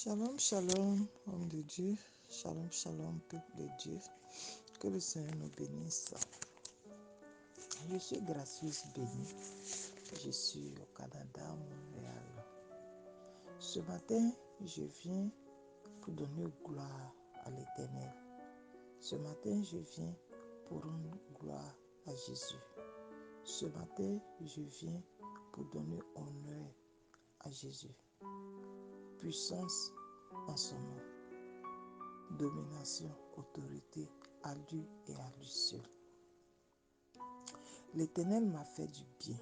Shalom, shalom, homme de Dieu. Shalom, shalom, peuple de Dieu. Que le Seigneur nous bénisse. Je suis gracieuse bénie. Je suis au Canada, Montréal. Ce matin, je viens pour donner gloire à l'Éternel. Ce matin, je viens pour rendre gloire à Jésus. Ce matin, je viens pour donner honneur à Jésus. Puissance en son nom. Domination, autorité à lui et à lui seul. L'Éternel m'a fait du bien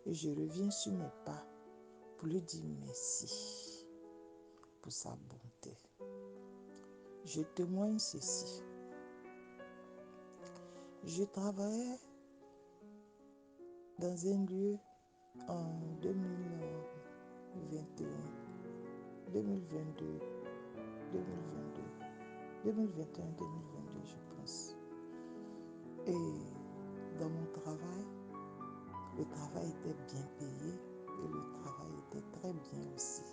et je reviens sur mes pas pour lui dire merci pour sa bonté. Je témoigne ceci. Je travaillais dans un lieu en 2021, 2022, 2021, 2022, je pense. Et dans mon travail, le travail était bien payé et le travail était très bien aussi.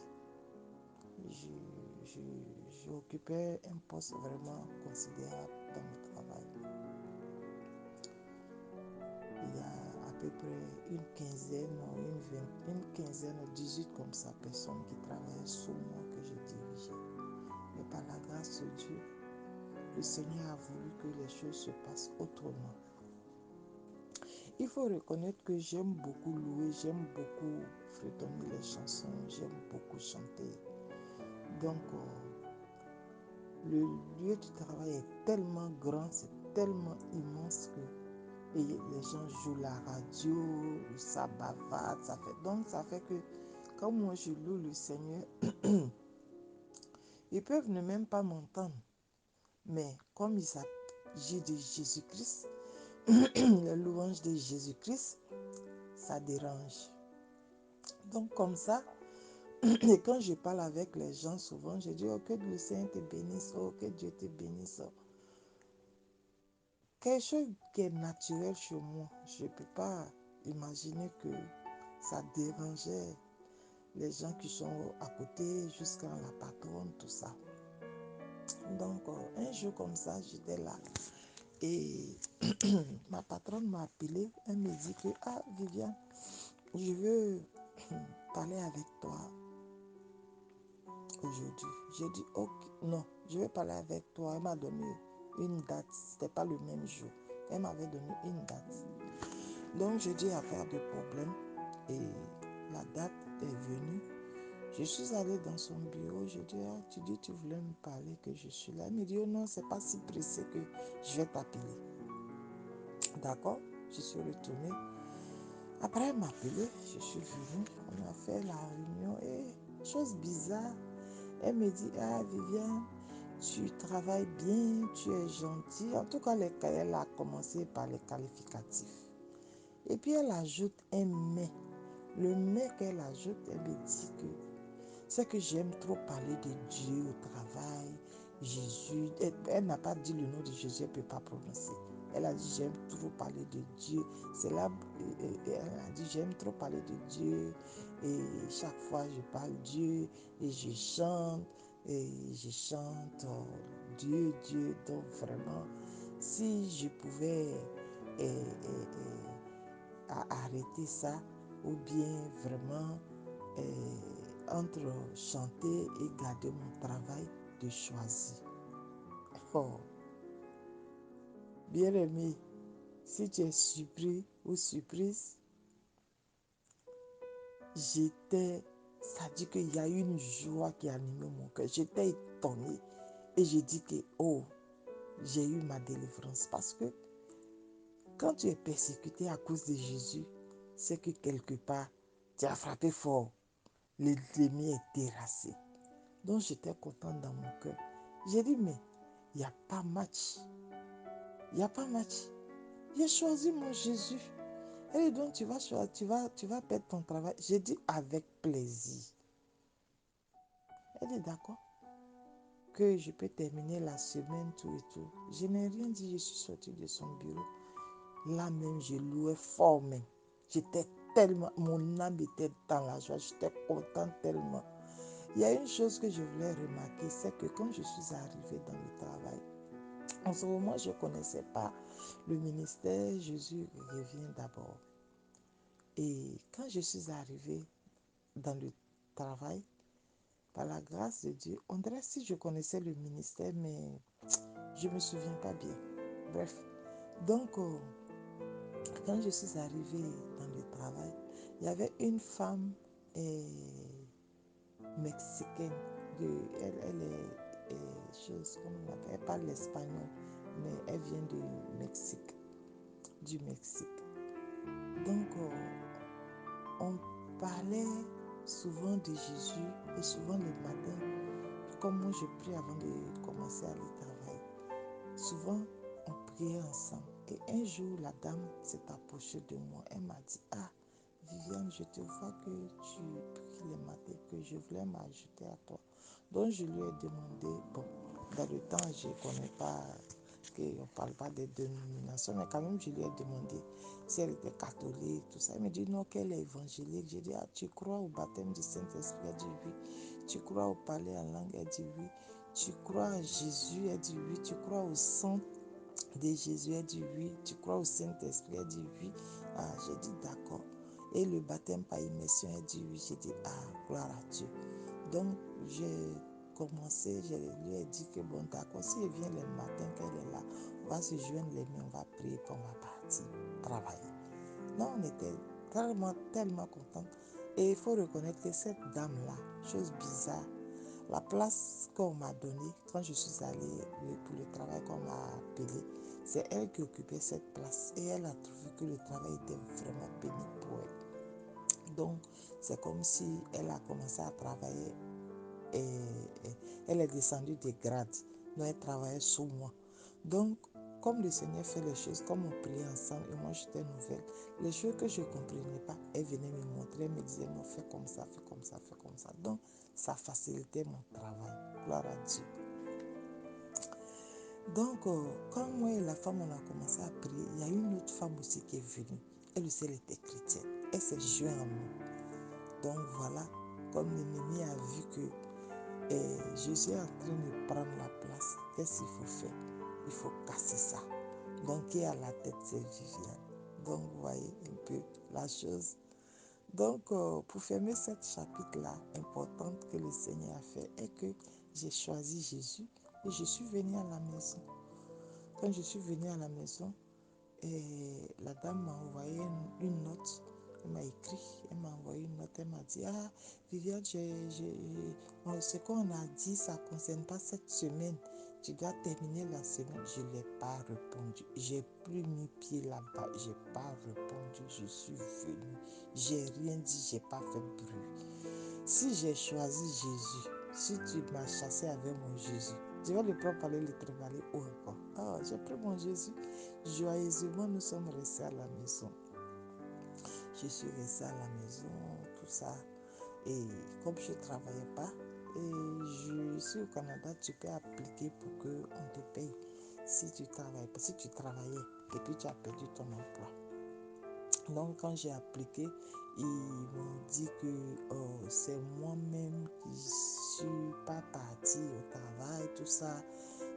J'occupais un poste vraiment considérable dans mon travail. Il y a à peu près une quinzaine ou 18 comme ça personnes qui travaillaient sous moi que je dirigeais. Mais par la grâce de Dieu, le Seigneur a voulu que les choses se passent autrement. Il faut reconnaître que j'aime beaucoup louer, j'aime beaucoup fredonner les chansons, j'aime beaucoup chanter. Donc, le lieu du travail est tellement grand, c'est tellement immense que les gens jouent la radio, ça bavarde, ça fait que quand moi je loue le Seigneur, ils peuvent ne même pas m'entendre. Mais comme il s'agit de Jésus-Christ, la louange de Jésus-Christ, ça dérange. Donc comme ça, et quand je parle avec les gens souvent, je dis, oh, que le Seigneur te bénisse, oh, que Dieu te bénisse. Oh. Quelque chose qui est naturel chez moi, je ne peux pas imaginer que ça dérangeait les gens qui sont à côté, jusqu'à la patronne, tout ça. Donc, un jour comme ça, j'étais là et ma patronne m'a appelé. Elle me dit que, ah, Viviane, je veux parler avec toi aujourd'hui. J'ai dit, ok, non, je vais parler avec toi. Elle m'a donné une date, c'était pas le même jour. Elle m'avait donné une date. Donc, je dis, à pas de problème. Et la date est venue. Je suis allée dans son bureau. Je dis, ah, tu dis, tu voulais me parler, que je suis là. Elle me dit, oh non, c'est pas si pressé que je vais t'appeler. D'accord, je suis retournée. Après, elle m'a appelé, je suis venue. On a fait la réunion et, chose bizarre, elle me dit, ah, Viviane, tu travailles bien, tu es gentille. En tout cas, elle a commencé par les qualificatifs. Et puis, elle ajoute un mais. Le mais qu'elle ajoute, elle me dit que c'est que j'aime trop parler de Dieu au travail, Jésus. Elle n'a pas dit le nom de Jésus, elle ne peut pas prononcer. Elle a dit j'aime trop parler de Dieu. C'est là, elle a dit j'aime trop parler de Dieu. Et chaque fois je parle Dieu et je chante. Dieu, Dieu. Donc vraiment, si je pouvais arrêter ça, ou bien vraiment entre chanter et garder mon travail, de choisir. Oh, bien aimé, si tu es surpris ou surprise, ça dit qu'il y a une joie qui a animé mon cœur. J'étais étonnée et j'ai dit que, oh, j'ai eu ma délivrance. Parce que quand tu es persécuté à cause de Jésus, c'est que quelque part, tu as frappé fort. L'ennemi est terrassé. Donc j'étais contente dans mon cœur. J'ai dit, mais il n'y a pas match. Il n'y a pas match. J'ai choisi mon Jésus. Et donc tu vas perdre ton travail. J'ai dit avec plaisir. Elle dit d'accord. Que je peux terminer la semaine, tout et tout. Je n'ai rien dit, je suis sortie de son bureau. Là même, je louais fort même. J'étais tellement, mon âme était dans la joie. J'étais contente tellement. Il y a une chose que je voulais remarquer, c'est que quand je suis arrivée dans le travail, en ce moment, je ne connaissais pas le ministère Jésus revient d'abord. Et quand je suis arrivée dans le travail, par la grâce de Dieu, on dirait si je connaissais le ministère, mais je ne me souviens pas bien. Bref, donc quand je suis arrivée dans le travail, il y avait une femme mexicaine. Elle est chose, comment on appelle, elle parle l'espagnol, mais elle vient du Mexique. Donc, on parlait souvent de Jésus et souvent les matins, comme moi je prie avant de commencer à aller travailler. Souvent, on priait ensemble. Et un jour, la dame s'est approchée de moi. Elle m'a dit, ah, Viviane, je te vois que tu pries les matins, que je voulais m'ajouter à toi. Donc, je lui ai demandé, bon, dans le temps, je ne connais pas, qu'on ne parle pas des dénominations, mais quand même, je lui ai demandé si elle était catholique, tout ça. Elle m'a dit non, qu'elle est évangélique. J'ai dit, ah, tu crois au baptême du Saint-Esprit? Elle dit oui. Tu crois au parler en langue? Elle dit oui. Tu crois à Jésus? Elle dit oui. Tu crois au sang de Jésus? Elle dit oui. Tu crois au Saint-Esprit? Elle dit oui. Ah, j'ai dit d'accord. Et le baptême par immersion? Elle dit oui. J'ai dit ah, gloire à Dieu. Donc, j'ai commencé, je lui ai dit que bon, d'accord, si elle vient le matin qu'elle est là, on va se joindre les mains, on va prier, puis on va partir travailler. Non, on était tellement contents. Et il faut reconnaître que cette dame-là, chose bizarre, la place qu'on m'a donnée, quand je suis allée pour le travail qu'on m'a appelé, c'est elle qui occupait cette place. Et elle a trouvé que le travail était vraiment pénible pour elle. Donc, c'est comme si elle a commencé à travailler et elle est descendue des grades. Donc, elle travaillait sous moi. Donc, comme le Seigneur fait les choses, comme on priait ensemble et moi j'étais nouvelle, les choses que je ne comprenais pas, elle venait me montrer, elle me disait non, fais comme ça, fais comme ça, fais comme ça. Donc, ça facilitait mon travail. Gloire à Dieu. Donc, quand moi et la femme, on a commencé à prier, il y a une autre femme aussi qui est venue. Elle aussi, elle était chrétienne. Elle s'est jointe à nous. Donc, voilà, comme l'ennemi a vu que Jésus est en train de prendre la place, qu'est-ce qu'il faut faire? Il faut casser ça. Donc, qui est à la tête, c'est Viviane. Donc, vous voyez un peu la chose. Donc, pour fermer ce chapitre-là, importante que le Seigneur a fait, est que j'ai choisi Jésus et je suis venue à la maison. Quand je suis venue à la maison, la dame m'a envoyé une note. Elle m'a écrit, elle m'a envoyé une note, elle m'a dit, ah, Viviane, ce qu'on a dit, ça ne concerne pas cette semaine. Tu dois terminer la semaine. Je ne l'ai pas répondu. J'ai plus mis pied là-bas. Je n'ai pas répondu. Je suis venue. J'ai rien dit. Je n'ai pas fait bruit. Si j'ai choisi Jésus, si tu m'as chassé avec mon Jésus, je vais le prendre par le travailler ou encore. Ah, j'ai pris mon Jésus. Joyeusement, nous sommes restés à la maison. Je suis restée à la maison, tout ça. Et comme je ne travaillais pas, et je suis au Canada, tu peux appliquer pour qu'on te paye si tu travailles pas, si tu travaillais et puis tu as perdu ton emploi. Donc quand j'ai appliqué, ils m'ont dit que c'est moi-même qui ne suis pas partie au travail, tout ça,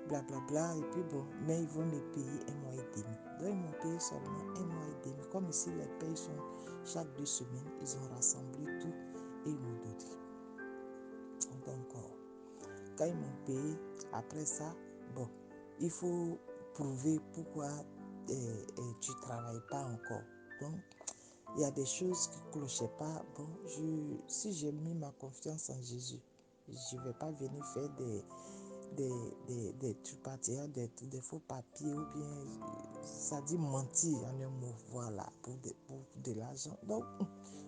blablabla. Et puis bon, mais ils vont me payer 1 mois et demi. Donc ils m'ont payé seulement 1 mois et demi. Comme ici les payes sont chaque 2 semaines, ils ont rassemblé tout et ils m'ont donné. Donc quand ils m'ont payé, après ça, bon, il faut prouver pourquoi tu ne travailles pas encore. Donc, il y a des choses qui ne clochaient pas. Bon, si j'ai mis ma confiance en Jésus, je ne vais pas venir faire des trucs particuliers, des faux papiers ou bien, ça dit mentir en un mot, voilà, pour de l'argent. Donc,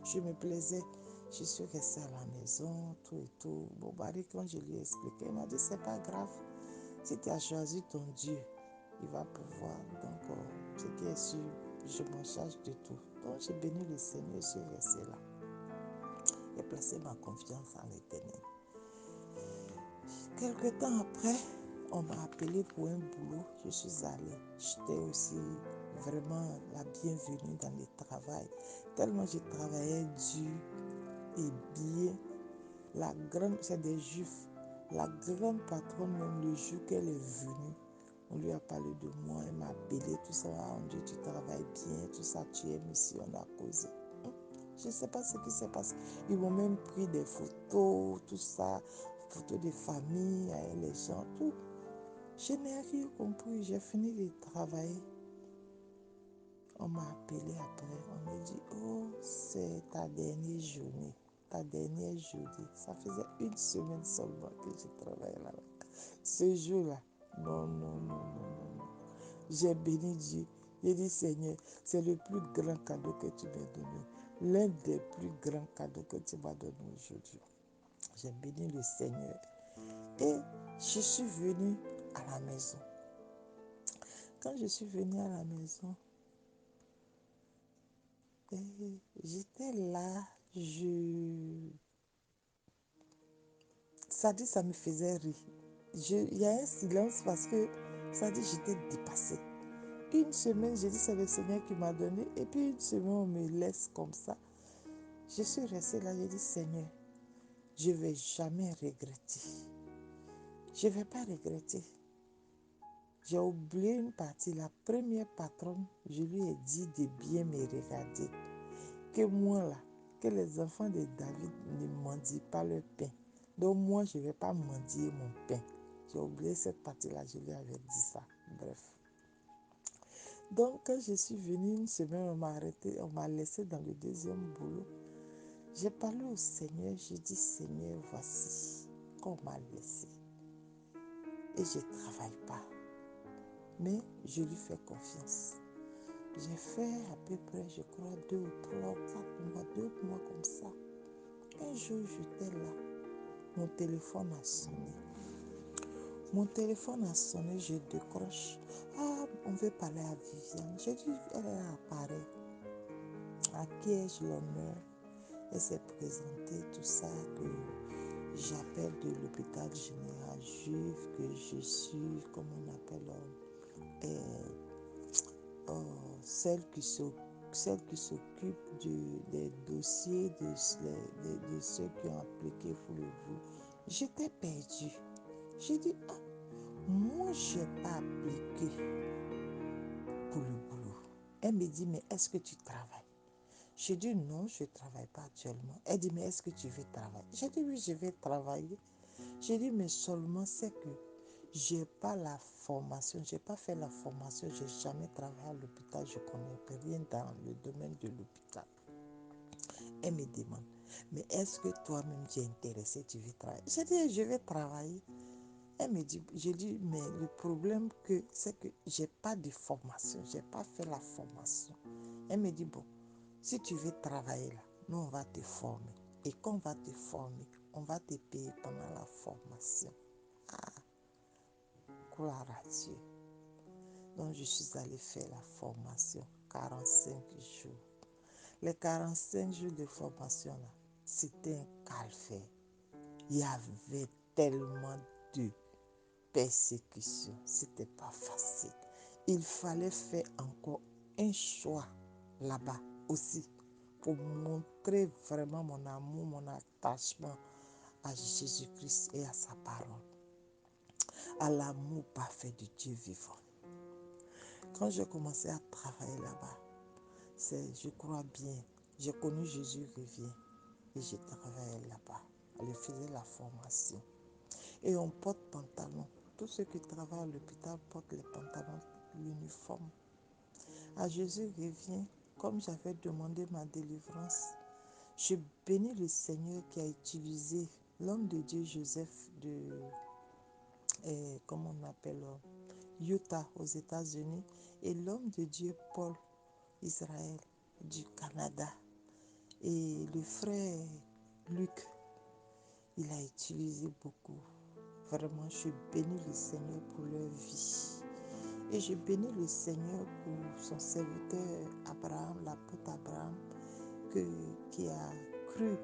je me plaisais. Je suis restée à la maison, tout et tout. Bon, Barry, quand je lui ai expliqué, il m'a dit, c'est pas grave. Si tu as choisi ton Dieu, il va pouvoir. Donc, ce qui est sûr, je m'en charge de tout. Donc, j'ai béni le Seigneur, je suis restée là. J'ai placé ma confiance en l'Éternel. Quelque temps après, on m'a appelé pour un boulot. Je suis allée. J'étais aussi vraiment la bienvenue dans le travail. Tellement je travaillais dur et bien. La grande, c'est des juifs. La grande patronne, même le jour qu'elle est venue, on lui a parlé de moi, elle m'a appelé, tout ça. Ah, on dit, tu travailles bien, tout ça, tu aimes ici, on a causé. Je ne sais pas ce qui s'est passé. Ils m'ont même pris des photos, tout ça, photos de famille, les gens, tout. Je n'ai rien compris. J'ai fini de travailler. On m'a appelé après. On m'a dit, oh, c'est ta dernière journée. Ta dernière journée. Ça faisait une semaine seulement que je travaillais là-bas. Ce jour-là, non, non, non, non, non, non. J'ai béni Dieu. J'ai dit, Seigneur, c'est le plus grand cadeau que tu m'as donné. L'un des plus grands cadeaux que tu m'as donné aujourd'hui. J'ai béni le Seigneur. Et je suis venue à la maison. Quand je suis venue à la maison, j'étais là, ça dit, ça me faisait rire. Il y a un silence parce que ça dit, j'étais dépassée. Une semaine, j'ai dit, c'est le Seigneur qui m'a donné. Et puis une semaine, on me laisse comme ça. Je suis restée là, j'ai dit, Seigneur, je ne vais jamais regretter. Je ne vais pas regretter. J'ai oublié une partie. La première patronne, je lui ai dit de bien me regarder. Que moi là, que les enfants de David ne mendient pas leur pain. Donc moi, je ne vais pas mendier mon pain. J'ai oublié cette partie-là, je lui avais dit ça. Bref. Donc quand je suis venue une semaine, on m'a arrêté, on m'a laissé dans le deuxième boulot. J'ai parlé au Seigneur, j'ai dit, Seigneur, voici qu'on m'a laissé. Et je ne travaille pas. Mais je lui fais confiance. J'ai fait à peu près, je crois, 2 ou 3 ou 4 mois, 2 mois comme ça. Un jour, j'étais là. Mon téléphone a sonné. Mon téléphone a sonné, je décroche. Ah, on veut parler à Viviane. J'ai dit, elle est à Paris. À qui ai-je l'honneur? Elle s'est présentée, tout ça, que j'appelle de l'hôpital général juif, que je suis, comment on appelle, celle qui s'occupe des dossiers de ceux qui ont appliqué pour le boulot. J'étais perdue. J'ai dit, ah, moi, je n'ai pas appliqué pour le boulot. Elle me dit, mais est-ce que tu travailles? J'ai dit, non, je ne travaille pas actuellement. Elle dit, mais est-ce que tu veux travailler? J'ai dit, oui, je vais travailler. J'ai dit, mais seulement c'est que je n'ai pas la formation, je n'ai pas fait la formation, je n'ai jamais travaillé à l'hôpital, je ne connais rien dans le domaine de l'hôpital. Elle me demande, mais est-ce que toi-même tu es intéressé, tu veux travailler? J'ai dit, je vais travailler. Elle me dit, j'ai dit, mais le problème c'est que je n'ai pas de formation, je n'ai pas fait la formation. Elle me dit, bon, si tu veux travailler là, nous on va te former. Et quand on va te former, on va te payer pendant la formation. Ah, gloire à Dieu. Donc je suis allée faire la formation, 45 jours. Les 45 jours de formation là, c'était un calvaire. Il y avait tellement de persécution, c'était pas facile. Il fallait faire encore un choix là-bas aussi pour montrer vraiment mon amour, mon attachement à Jésus-Christ et à sa parole, à l'amour parfait de Dieu vivant. Quand j'ai commencé à travailler là-bas, je crois bien, j'ai connu Jésus revient et j'ai travaillé là-bas. Je faisais la formation. Et on porte pantalon. Tous ceux qui travaillent à l'hôpital portent les pantalons, l'uniforme. À Jésus revient, comme j'avais demandé ma délivrance, je bénis le Seigneur qui a utilisé l'homme de Dieu Joseph comment on appelle, Utah aux États-Unis et l'homme de Dieu Paul Israël du Canada. Et le frère Luc, il a utilisé beaucoup. Vraiment, je bénis le Seigneur pour leur vie. Et je bénis le Seigneur pour son serviteur Abraham, l'apôtre Abraham, qui a cru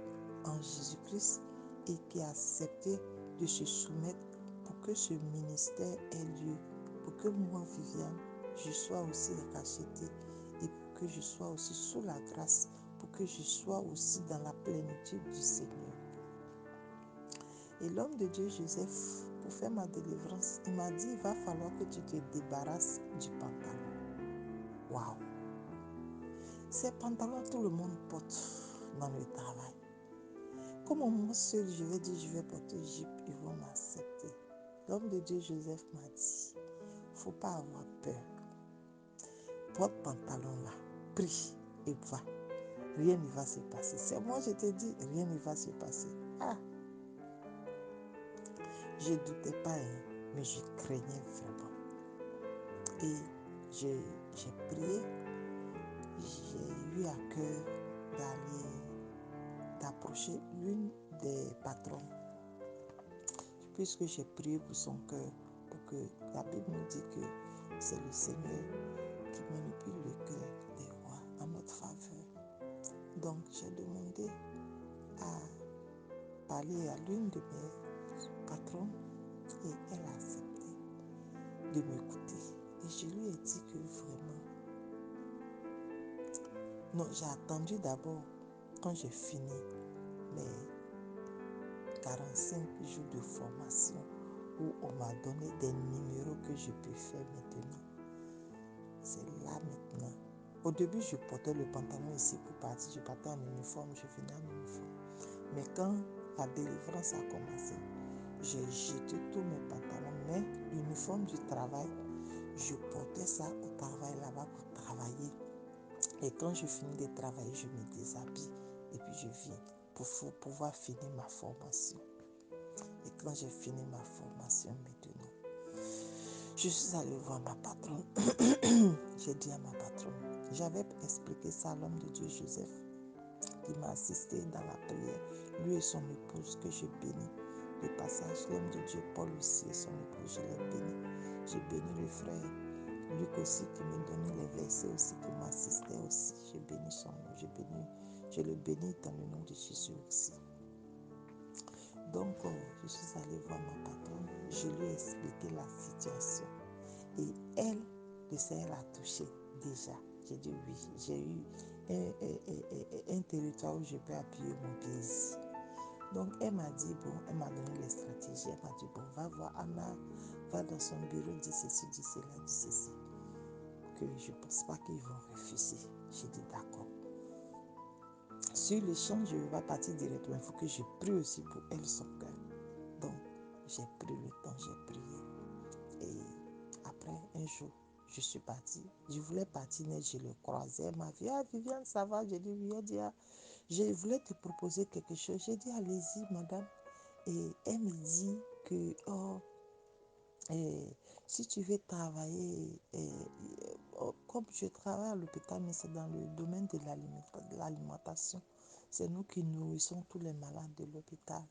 en Jésus-Christ et qui a accepté de se soumettre pour que ce ministère ait lieu, pour que moi, Viviane, je sois aussi rachetée et pour que je sois aussi sous la grâce, pour que je sois aussi dans la plénitude du Seigneur. Et l'homme de Dieu, Joseph, pour faire ma délivrance, il m'a dit, il va falloir que tu te débarrasses du pantalon. Waouh! Ces pantalons, tout le monde porte dans le travail. Comment moi seul, je vais dire, je vais porter jupe, ils vont m'accepter. L'homme de Dieu, Joseph, m'a dit, il ne faut pas avoir peur. Porte pantalon là, prie et va. Rien ne va se passer. C'est moi, je te dis, rien ne va se passer. Ah! Je ne doutais pas, mais je craignais vraiment. Et j'ai prié, j'ai eu à cœur d'approcher l'une des patronnes, puisque j'ai prié pour son cœur, pour que la Bible nous dit que c'est le Seigneur qui manipule le cœur des rois en notre faveur. Donc j'ai demandé à parler à l'une de mes patronnes et elle a accepté de m'écouter. Et je lui ai dit que vraiment, non, j'ai attendu d'abord quand j'ai fini mes 45 jours de formation où on m'a donné des numéros que je peux faire maintenant. C'est là maintenant. Au début, je portais le pantalon ici pour partir. Je partais en uniforme, je venais en uniforme. Mais quand la délivrance a commencé, j'ai jeté tous mes pantalons. Mais l'uniforme du travail, je portais ça au travail là-bas pour travailler. Et quand je finis de travailler, je me déshabille et puis je viens pour pouvoir finir ma formation. Et quand j'ai fini ma formation maintenant, je suis allée voir ma patronne. J'ai dit à ma patronne, j'avais expliqué ça à l'homme de Dieu Joseph, qui m'a assisté dans la prière, lui et son épouse que je bénis. De passage, l'homme de Dieu Paul aussi et son épouse, je les bénis. J'ai béni le frère Luc aussi qui me donnait les versets aussi, qui m'assistait aussi. J'ai béni son nom, je le bénis dans le nom de Jésus aussi. Donc, je suis allée voir ma patronne, je lui ai expliqué la situation. Et elle, le Seigneur l'a touchée déjà. J'ai dit oui, j'ai eu un territoire où je peux appuyer mon pied ici. Donc, elle m'a dit, bon, elle m'a donné les stratégies. Elle m'a dit, bon, va voir Anna, va dans son bureau, dis ceci, dis cela, dis ceci. Que je ne pense pas qu'ils vont refuser. J'ai dit d'accord. Sur le champ, je ne vais pas partir directement. Il faut que je prie aussi pour elle, son cœur. Donc, j'ai pris le temps, j'ai prié. Et après, un jour, je suis partie. Je voulais partir, mais je le croisais. Elle m'a dit, ah Viviane, ça va? J'ai dit, oui. Elle dit, ah, je voulais te proposer quelque chose. J'ai dit, allez-y, madame. Et elle me dit que, oh, si tu veux travailler, comme je travaille à l'hôpital, mais c'est dans le domaine de l'alimentation. C'est nous qui nourrissons tous les malades de l'hôpital.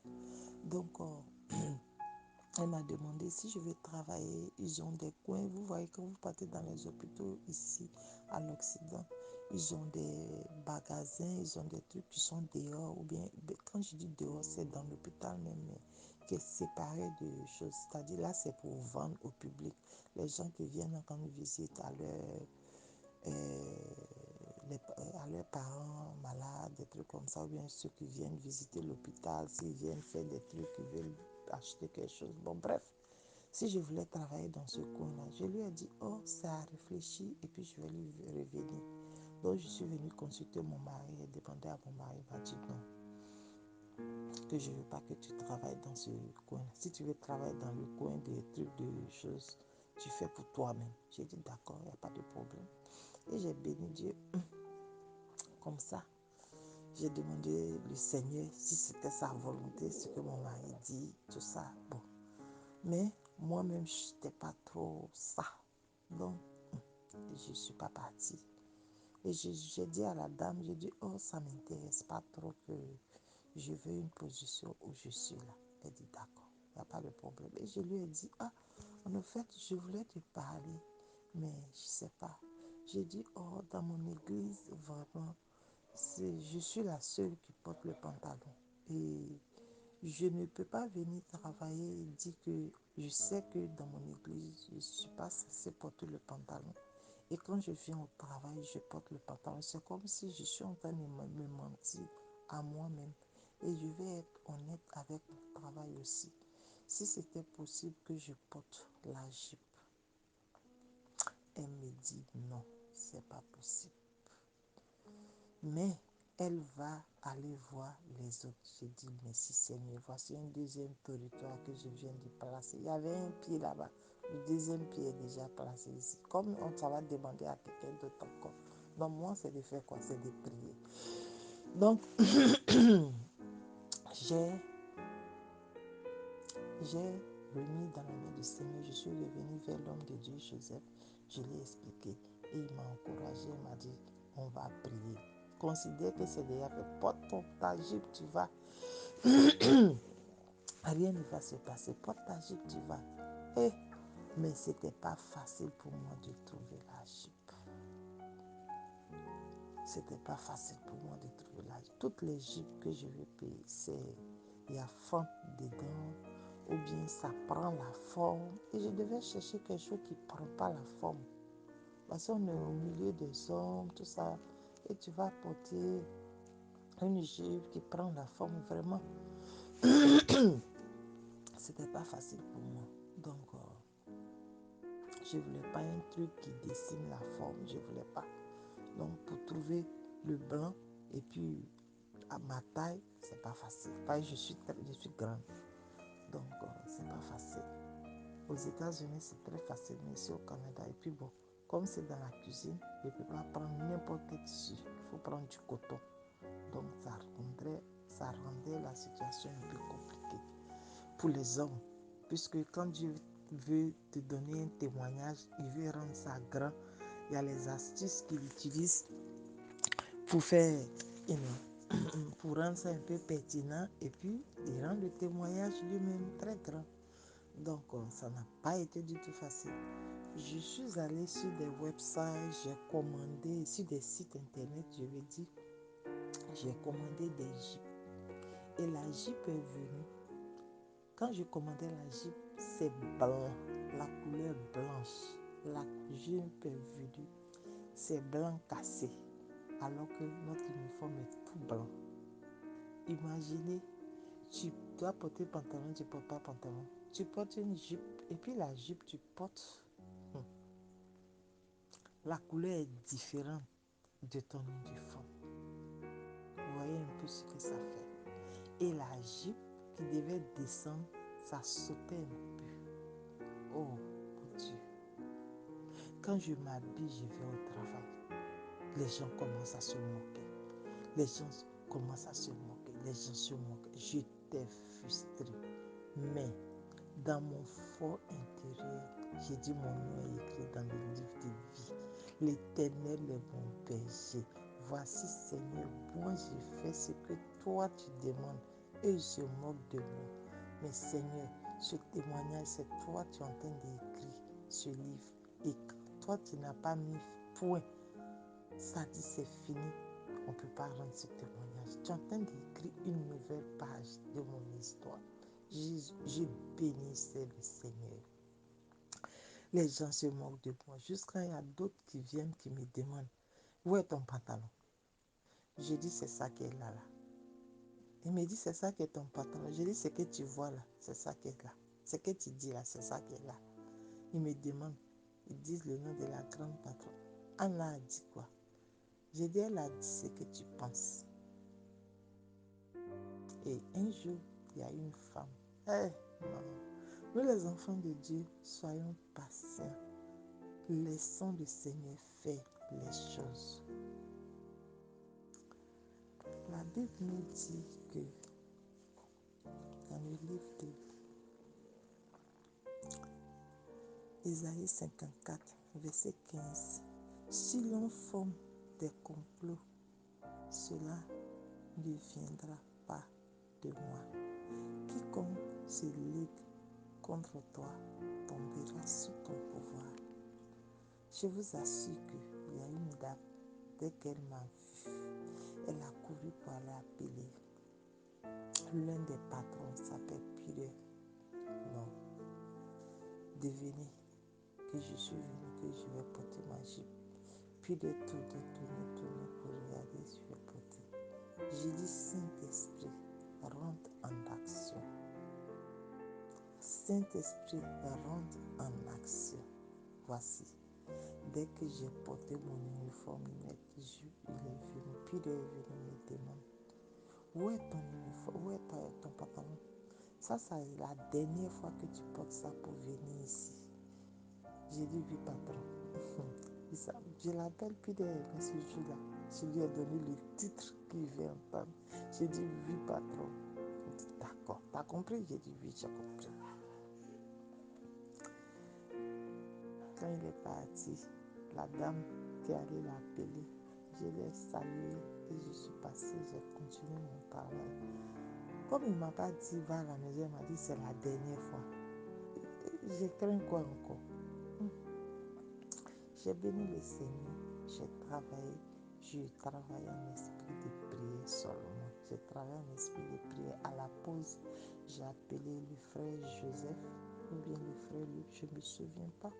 Donc, elle m'a demandé si je veux travailler. Ils ont des coins. Vous voyez, quand vous partez dans les hôpitaux ici, à l'Occident, ils ont des magasins, ils ont des trucs qui sont dehors. Ou bien, quand je dis dehors, c'est dans l'hôpital même, mais qui est séparé de choses. C'est-à-dire, là, c'est pour vendre au public. Les gens qui viennent rendre visite à leurs parents malades, des trucs comme ça, ou bien ceux qui viennent visiter l'hôpital, s'ils viennent faire des trucs, ils veulent acheter quelque chose. Bon, bref, si je voulais travailler dans ce coin-là, je lui ai dit, oh, ça a réfléchi, et puis je vais lui revenir. Donc, je suis venue consulter mon mari et demander à mon mari, il m'a dit non, que je ne veux pas que tu travailles dans ce coin-là. Si tu veux travailler dans le coin des trucs, de choses, tu fais pour toi-même. J'ai dit, d'accord, il n'y a pas de problème. Et j'ai béni Dieu comme ça. J'ai demandé le Seigneur si c'était sa volonté, ce que mon mari dit, tout ça. Bon. Mais moi-même, je n'étais pas trop ça. Donc, je ne suis pas partie. Et j'ai dit à la dame, j'ai dit, oh, ça ne m'intéresse pas trop que je veux une position où je suis là. Elle dit, d'accord, il n'y a pas de problème. Et je lui ai dit, ah, en fait, je voulais te parler, mais je ne sais pas. J'ai dit, oh, dans mon église, vraiment, je suis la seule qui porte le pantalon. Et je ne peux pas venir travailler et dire que je sais que dans mon église, je ne suis pas censée porter le pantalon. Et quand je viens au travail, je porte le pantalon. C'est comme si je suis en train de me mentir à moi-même. Et je vais être honnête avec mon travail aussi. Si c'était possible que je porte la jupe, elle me dit non, c'est pas possible. Mais elle va aller voir les autres. J'ai dit merci Seigneur, voici un deuxième territoire que je viens de placer. Il y avait un pied là-bas, le deuxième pied est déjà placé ici. Comme ça va demander à quelqu'un d'autre encore. Donc moi c'est de faire quoi? C'est de prier. Donc j'ai remis dans la main du Seigneur. Je suis revenu vers l'homme de Dieu Joseph. Je l'ai expliqué et il m'a encouragé. Il m'a dit on va prier. Considère que c'est déjà fait. Porte ta jupe, tu vas. Rien ne va se passer. Porte ta jupe, tu vas. Mais c'était pas facile pour moi de trouver la jupe. C'était pas facile pour moi de trouver la jupe. Toutes les jupes que je vais payer, il y a fente dedans, ou bien ça prend la forme. Et je devais chercher quelque chose qui ne prend pas la forme. Parce qu'on est au milieu des hommes, tout ça. Et tu vas porter une jupe qui prend la forme vraiment. C'était pas facile pour moi. Donc, je voulais pas un truc qui dessine la forme. Je voulais pas. Donc, pour trouver le blanc et puis à ma taille, c'est pas facile. Parce que je suis grande. Donc, c'est pas facile. Aux États-Unis, c'est très facile, mais ici au Canada. Et puis bon, comme c'est dans la cuisine, je ne peux pas prendre n'importe quel tissu. Il faut prendre du coton. Donc, ça rendait la situation un peu compliquée pour les hommes. Puisque quand Dieu veut te donner un témoignage, il veut rendre ça grand. Il y a les astuces qu'il utilise pour faire, pour rendre ça un peu pertinent. Et puis, il rend le témoignage lui-même très grand. Donc, ça n'a pas été du tout facile. Je suis allée sur des websites, j'ai commandé, sur des sites internet, je vais dire, j'ai commandé des jupes. Et la jupe est venue. Quand je commandais la jupe, c'est blanc, la couleur blanche. La jupe est venue, c'est blanc cassé, alors que notre uniforme est tout blanc. Imaginez, tu dois porter pantalon, tu ne portes pas pantalon. Tu portes une jupe, et puis la jupe, tu portes. La couleur est différente de ton uniforme. Vous voyez un peu ce que ça fait. Et la jupe qui devait descendre, ça sautait un peu. Oh, mon Dieu. Quand je m'habille, je vais au travail. Les gens commencent à se moquer. Les gens commencent à se moquer. Les gens se moquent. J'étais frustrée. Mais dans mon fort intérieur, j'ai dit mon nom est écrit dans le livre de vie. L'Éternel est mon berger. Voici Seigneur, moi j'ai fait ce que toi tu demandes et ils se moquent de moi. Mais Seigneur, ce témoignage, c'est toi tu es en train d'écrire ce livre. Et toi tu n'as pas mis point. Ça dit c'est fini. On ne peut pas rendre ce témoignage. Tu es en train d'écrire une nouvelle page de mon histoire. Je bénissais le Seigneur. Les gens se moquent de moi. Jusqu'à il y a d'autres qui viennent, qui me demandent, où est ton pantalon? Je dis, c'est ça qui est là. Il me dit, c'est ça qui est ton pantalon. Je dis, ce que tu vois là, c'est ça qui est là. Ce que tu dis là, c'est ça qui est là. Ils me demandent, ils disent le nom de la grande patronne. Anna a dit quoi? Je dis, elle a dit ce que tu penses. Et un jour, il y a une femme. Maman, nous les enfants de Dieu, soyons patients. Laissons le Seigneur faire les choses. La Bible nous dit que dans le livre de Ésaïe 54, verset 15, si l'on forme des complots, cela ne viendra pas de moi. Quiconque se lègue contre toi tombera sous ton pouvoir. Je vous assure qu'il y a une dame, dès qu'elle m'a vu, elle a couru pour aller appeler. L'un des patrons s'appelle Pierre. Non. Devinez que je suis venue, que je vais porter ma jupe. Puis de tourner pour regarder, je vais porter. J'ai dit, Saint-Esprit, rentre en action. Saint-Esprit, rentre en action. Voici, dès que j'ai porté mon uniforme, il est venu, puis il est venu me demander, où est ton uniforme, où est ton pantalon? Ça, c'est la dernière fois que tu portes ça pour venir ici. J'ai dit, oui, patron. Je l'appelle, puis dans ce jour-là, je lui ai donné le titre qu'il veut entendre. J'ai dit, oui, patron. Il dit, d'accord, t'as compris? J'ai dit, oui, j'ai compris. Quand il est parti, la dame qui allait l'appeler, je l'ai salué et je suis passée, j'ai continué mon travail. Comme il ne m'a pas dit, va à la maison, il m'a dit, c'est la dernière fois. J'ai craint quoi encore? J'ai béni le Seigneur, j'ai travaillé en esprit de prière seulement. J'ai travaillé en esprit de prière. À la pause, j'ai appelé le frère Joseph ou bien le frère Luc, je ne me souviens pas,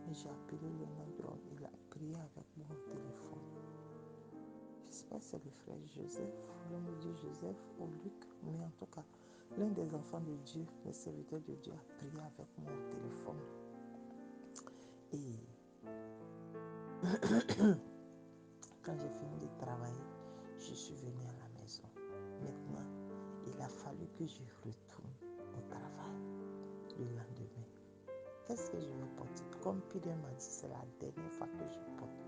mais j'ai appelé le nom de l'homme. Il a prié avec moi au téléphone. Je ne sais pas si c'est le frère Joseph, l'homme de Dieu Joseph ou Luc, mais en tout cas, l'un des enfants de Dieu, le serviteur de Dieu, a prié avec moi au téléphone. Et quand j'ai fini de travailler, je suis venue à la maison. Maintenant, il a fallu que je retourne au travail le lendemain. Qu'est-ce que je vais porter? Comme Pierre m'a dit, c'est la dernière fois que je porte.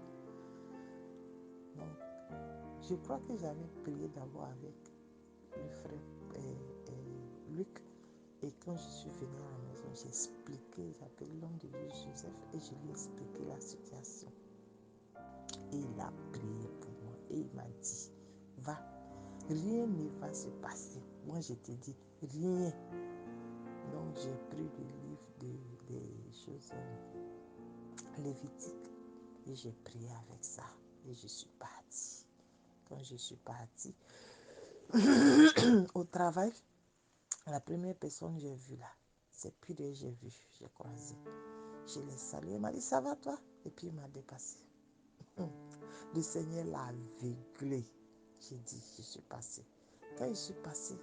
Donc, je crois que j'avais prié d'abord avec le frère Luc. Et quand je suis venue à la maison, j'ai expliqué, j'ai appelé l'homme de Dieu Joseph et je lui ai expliqué la situation. Et il a prié pour moi et il m'a dit, va, rien ne va se passer. Moi, je te dis, rien. Donc, j'ai pris le livre des choses lévitiques et j'ai prié avec ça. Et je suis partie. Quand je suis partie au travail, la première personne que j'ai vue là, c'est puis que j'ai croisé. Je l'ai salué, il m'a dit, ça va toi? Et puis il m'a dépassé. Le Seigneur l'a aveuglé. J'ai dit, je suis passée. Quand je suis passée,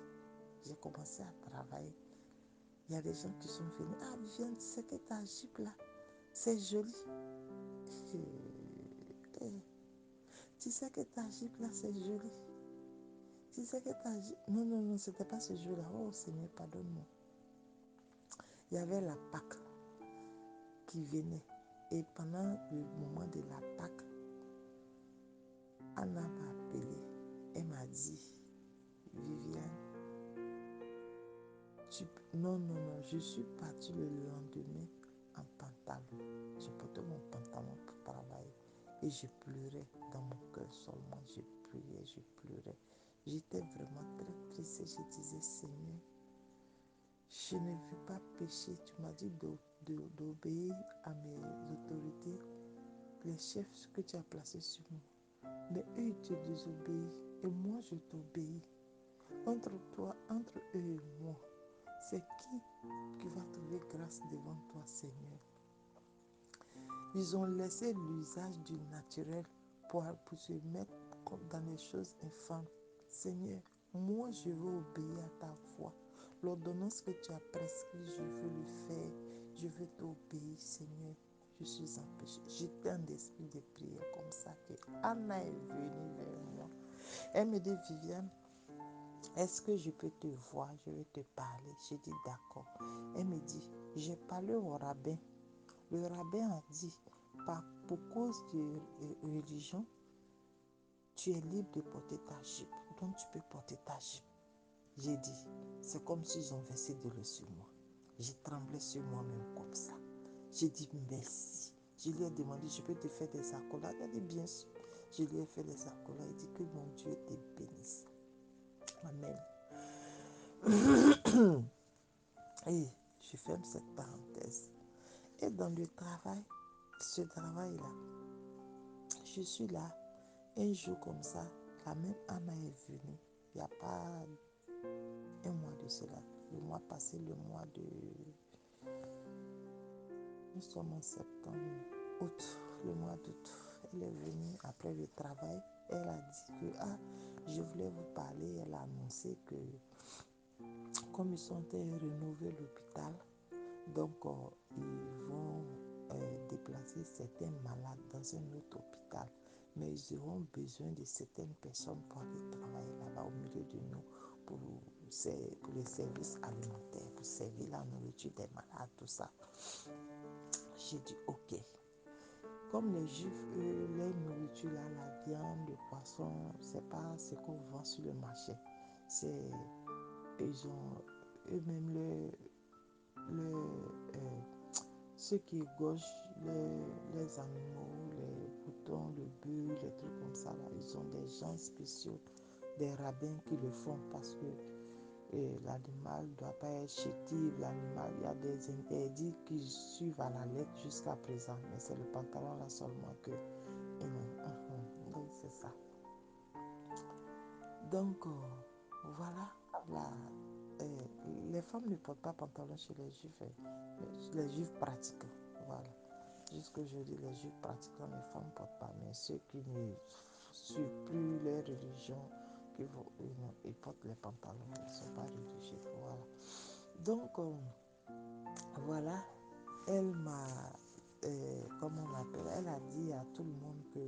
j'ai commencé à travailler. Il y a des gens qui sont venus. Ah, viens, tu sais que ta jupe là, c'est joli. Tu sais que ta jupe là, c'est joli. Tu sais que ta jupe... Non, c'était pas ce jour-là. Oh Seigneur, pardonne-moi. Il y avait la Pâque qui venait. Et pendant le moment de la Pâque, Anna m'a appelé. Elle m'a dit, Viviane, non, je suis partie le lendemain en pantalon. J'ai porté mon pantalon pour travailler et je pleurais dans mon cœur seulement. Je priais, je pleurais. J'étais vraiment très triste et je disais, Seigneur, je ne veux pas pécher. Tu m'as dit d'obéir à mes autorités, les chefs que tu as placés sur moi. Mais eux, ils te désobéissent et moi, je t'obéis. Entre eux et moi, c'est qui va trouver grâce devant toi, Seigneur? Ils ont laissé l'usage du naturel pour se mettre dans les choses infâmes. Seigneur, moi je veux obéir à ta voix. L'ordonnance que tu as prescrite, je veux le faire. Je veux t'obéir, Seigneur. Je suis empêché. J'étais en esprit de prière comme ça que Anna est venue vers moi. Elle me dit, Viviane, est-ce que je peux te voir? Je vais te parler. J'ai dit d'accord. Elle me dit, j'ai parlé au rabbin. Le rabbin a dit, pour cause de religion, tu es libre de porter ta jupe. Donc tu peux porter ta jupe. J'ai dit, c'est comme s'ils ont versé de l'eau sur moi. J'ai tremblé sur moi-même comme ça. J'ai dit merci. Je lui ai demandé, je peux te faire des accolades? Elle a dit, bien sûr. Je lui ai fait des accolades. Il dit que mon Dieu te bénisse. Amen. Et je ferme cette parenthèse. Et dans le travail, ce travail-là, je suis là, un jour comme ça, la même Anna est venue. Il n'y a pas un mois de cela. Le mois passé, le mois de... Nous sommes en septembre, août, le mois d'août. Elle est venue après le travail. Elle a dit que, je voulais vous parler. Elle a annoncé que, comme ils sont en train de rénover l'hôpital, donc ils vont déplacer certains malades dans un autre hôpital. Mais ils auront besoin de certaines personnes pour aller travailler là-bas au milieu de nous pour les services alimentaires, pour servir la nourriture des malades, tout ça. J'ai dit ok. Comme les Juifs, eux, leur nourriture, là, la viande, le poisson, c'est pas ce qu'on vend sur le marché. C'est, ils ont eux-mêmes ceux qui égorgent les animaux, les boutons, le bœuf, les trucs comme ça, là, ils ont des gens spéciaux, des rabbins qui le font parce que l'animal ne doit pas être chétif, l'animal, il y a des interdits qui suivent à la lettre jusqu'à présent, mais c'est le pantalon là seulement que, oui, c'est ça. Donc, voilà, les femmes ne portent pas pantalon chez les juifs, les juifs pratiquants, voilà. Jusqu'aujourd'hui, les juifs pratiquants, les femmes ne portent pas, mais ceux qui ne suivent plus leur religion, ils portent les pantalons, ils ne sont pas religieux, voilà. Donc, voilà, elle m'a, comment on l'appelle, elle a dit à tout le monde que,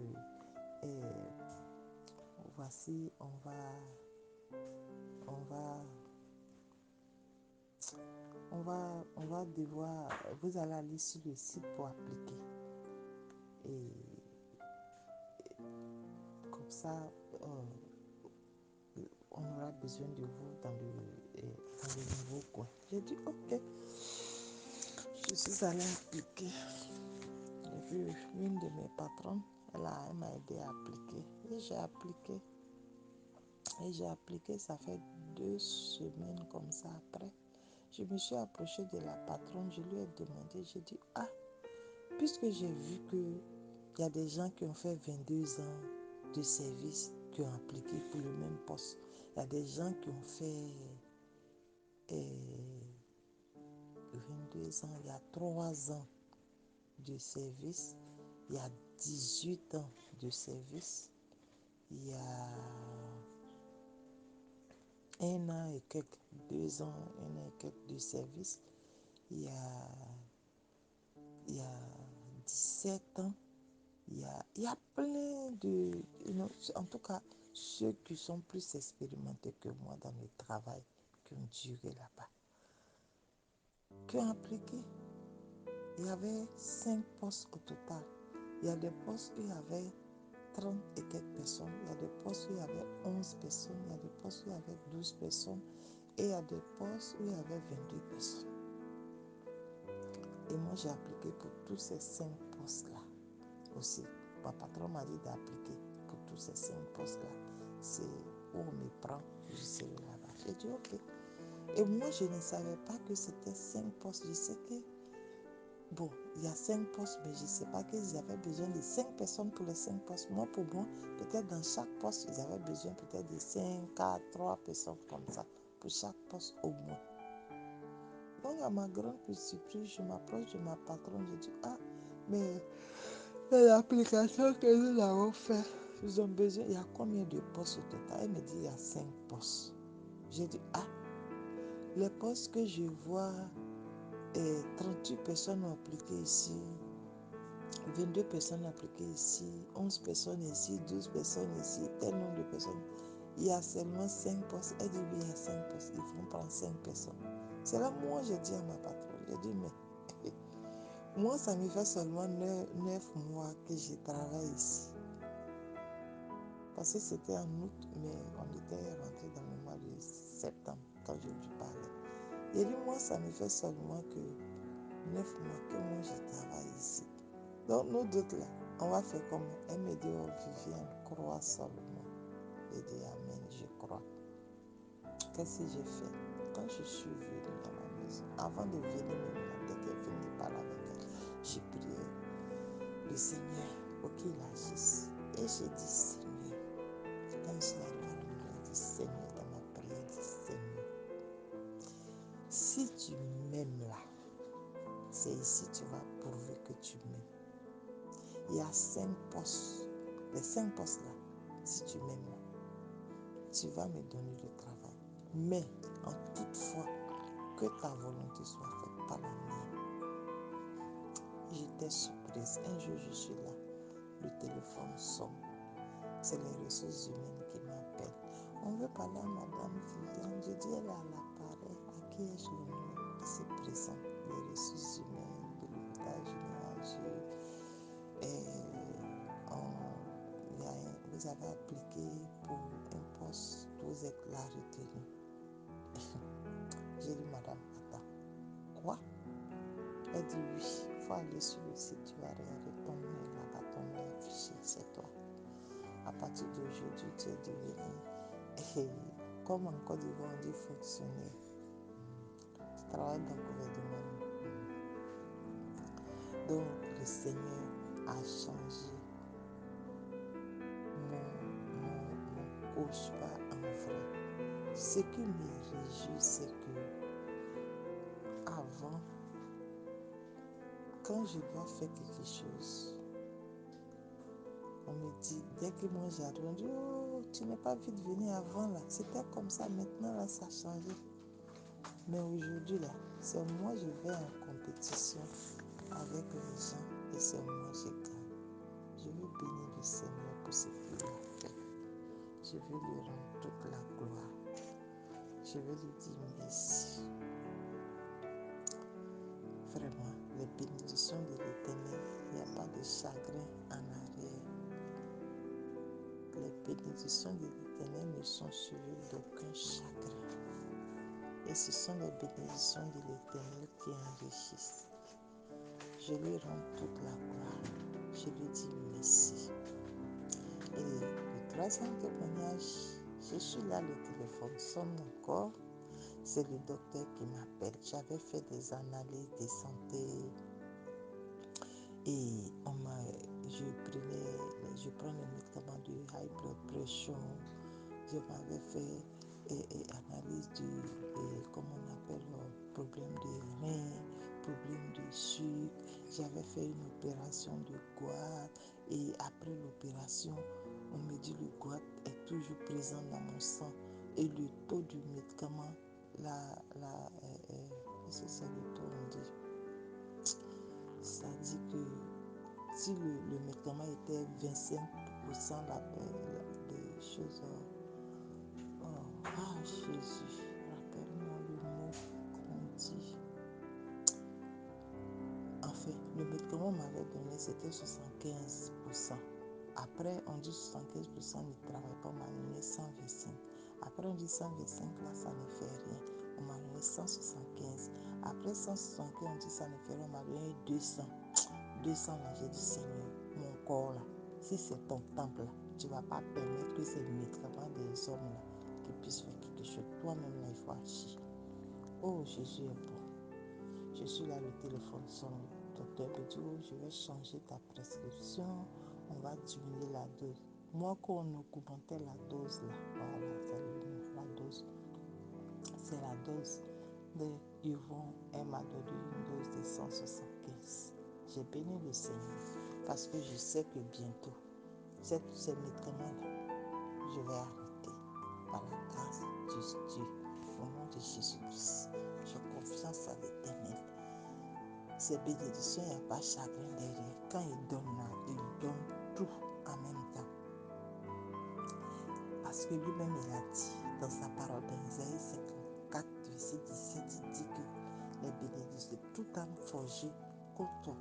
voici, on va devoir, vous allez aller sur le site pour appliquer. Et comme ça, on aura besoin de vous dans le nouveau coin. J'ai dit ok. Je suis allée appliquer. J'ai vu une de mes patronnes, elle m'a aidé à appliquer. Et j'ai appliqué, ça fait 2 semaines comme ça après. Je me suis approchée de la patronne, je lui ai demandé, j'ai dit, puisque j'ai vu qu'il y a des gens qui ont fait 22 ans de service, qui ont appliqué pour le même poste. Il y a des gens qui ont fait 22 ans, il y a 3 ans de service, il y a 18 ans de service, il y a 1 an et quelques, 2 ans, 1 an et quelques de service, il y a 17 ans, il y a plein de... en tout cas, ceux qui sont plus expérimentés que moi dans le travail, qui ont duré là-bas, qui ont appliqué. Il y avait 5 postes au total. Il y a des postes où il y avait 30 et quelques personnes. Il y a des postes où il y avait 11 personnes. Il y a des postes où il y avait 12 personnes. Et il y a des postes où il y avait 22 personnes. Et moi, j'ai appliqué pour tous ces 5 postes-là aussi. Ma patron m'a dit d'appliquer pour tous ces 5 postes-là. C'est où on me prend, je serai là-bas. J'ai dit ok. Et moi, je ne savais pas que c'était 5 postes. Je sais que bon, il y a 5 postes, mais je ne sais pas qu'ils avaient besoin de 5 personnes pour les 5 postes. Moi, pour moi, peut-être dans chaque poste, ils avaient besoin peut-être de 5, 4, 3 personnes comme ça. Pour chaque poste au moins. Donc, à ma grande surprise, je m'approche de ma patronne. Je dis, mais l'application que nous avons faite, ils ont besoin, il y a combien de postes au total? Elle me dit, il y a 5 postes. J'ai dit, les postes que je vois, 38 personnes ont appliqué ici. 22 personnes appliquées ici, 11 personnes ici, 12 personnes ici, tel nombre de personnes. Il y a seulement 5 postes. Elle dit oui, il y a 5 postes. Ils vont prendre 5 personnes. C'est là moi j'ai dit à ma patronne, j'ai dit mais moi ça me fait seulement 9 mois que je travaille ici. Parce que c'était en août, mais on était rentré dans le mois de septembre quand je lui parlais. J'ai dit moi ça me fait seulement que 9 mois que moi je travaille ici. Donc, nous d'autres là, on va faire comme elle me dit, Viviane, crois seulement. J'ai dit, Amen, je crois. Qu'est-ce que j'ai fait? Quand je suis venue dans la maison, avant de venir même là, dès qu'elle venait parler avec elle, j'ai prié le Seigneur pour qu'il agisse. Et j'ai dit, Seigneur, quand je suis arrivée à la maison, j'ai dit, Seigneur, dans ma prière, j'ai dit, Seigneur, si tu m'aimes là, c'est ici que tu vas prouver que tu m'aimes. Il y a 5 postes. Les 5 postes là, si tu m'aimes là, tu vas me donner le travail. Mais en toutefois, que ta volonté soit faite, pas la mienne. J'étais surprise. Un jour, je suis là. Le téléphone sonne. C'est les ressources humaines qui m'appellent. On veut parler à Madame Viviane. Je dis, elle est à l'appareil. À qui ai-je l'honneur? C'est présent. Les ressources humaines de l'hôpital général. Vous avez appliqué pour un poste. Vous êtes là retenu. J'ai dit, Madame, attends. Quoi? Elle dit, oui. Il faut aller sur le site. Tu vas regarder ton nom est là-bas. Ton nom est affiché. C'est toi. À partir d'aujourd'hui, tu es devenu, comme en Côte d'Ivoire, on dit fonctionnaire. Tu travailles dans le gouvernement. Donc, le Seigneur a changé mon cauchemar en vrai. Ce qui me réjouit, c'est que avant, quand je dois faire quelque chose, on me dit, dès que moi j'arrive, on dit, oh, tu n'es pas vite venu avant là. C'était comme ça, maintenant là, ça a changé. Mais aujourd'hui là, c'est moi je vais en compétition avec les gens et c'est moi je gagne. Je veux bénir le Seigneur pour ce qu'il a fait. Je veux lui rendre toute la gloire. Je veux lui dire merci. Vraiment, les bénédictions de l'Éternel, il n'y a pas de chagrin en arrière. Les bénédictions de l'Éternel ne sont suivies d'aucun chagrin. Et ce sont les bénédictions de l'Éternel qui enrichissent. Je lui rends toute la gloire. Je lui dis merci. Et le troisième témoignage, je suis là, le téléphone sonne encore. C'est le docteur qui m'appelle. J'avais fait des analyses de santé et je prends le médicament du high blood pressure. Je m'avais fait analyse comme on appelle, problème de rein, problème de sucre. J'avais fait une opération de goître et après l'opération, on me dit le goître est toujours présent dans mon sang et le taux du médicament, c'est le taux on dit. Ça dit que si le médicament était 25%, des choses. Jésus, rappelle-moi le mot qu'on dit. En fait, le médicament m'avait donné, c'était 75%. Après, on dit 75% ne travaille pas, on m'a donné 125. Après, on dit 125, là, ça ne fait rien. On m'a donné 175. Après 175, on dit ça ne fait rien, on m'a donné 200. 200, là, j'ai dit, Seigneur, mon corps, là, si c'est ton temple, là, tu ne vas pas permettre que ces médicaments des hommes, là, qui puissent faire quelque chose. Toi-même, là, il faut agir. Oh, Jésus est bon. Je suis là, le téléphone sonne. Le docteur me dit, oh, je vais changer ta prescription. On va diminuer la dose. Moi, quand on augmentait la dose, là, voilà, c'est le nom, la dose. C'est la dose de Yvon. Elle m'a donné une dose de 175. J'ai béni le Seigneur parce que je sais que bientôt, ces médicaments-là, je vais arrêter par la grâce de Dieu. Au nom de Jésus-Christ, j'ai confiance à l'Éternel. Ces bénédictions, il n'y a pas chagrin derrière. Quand il donne là, il donne tout en même temps. Parce que lui-même, il a dit dans sa parole d'Isaïe 54, verset 17, il dit que les bénédictions, tout âme forgée contre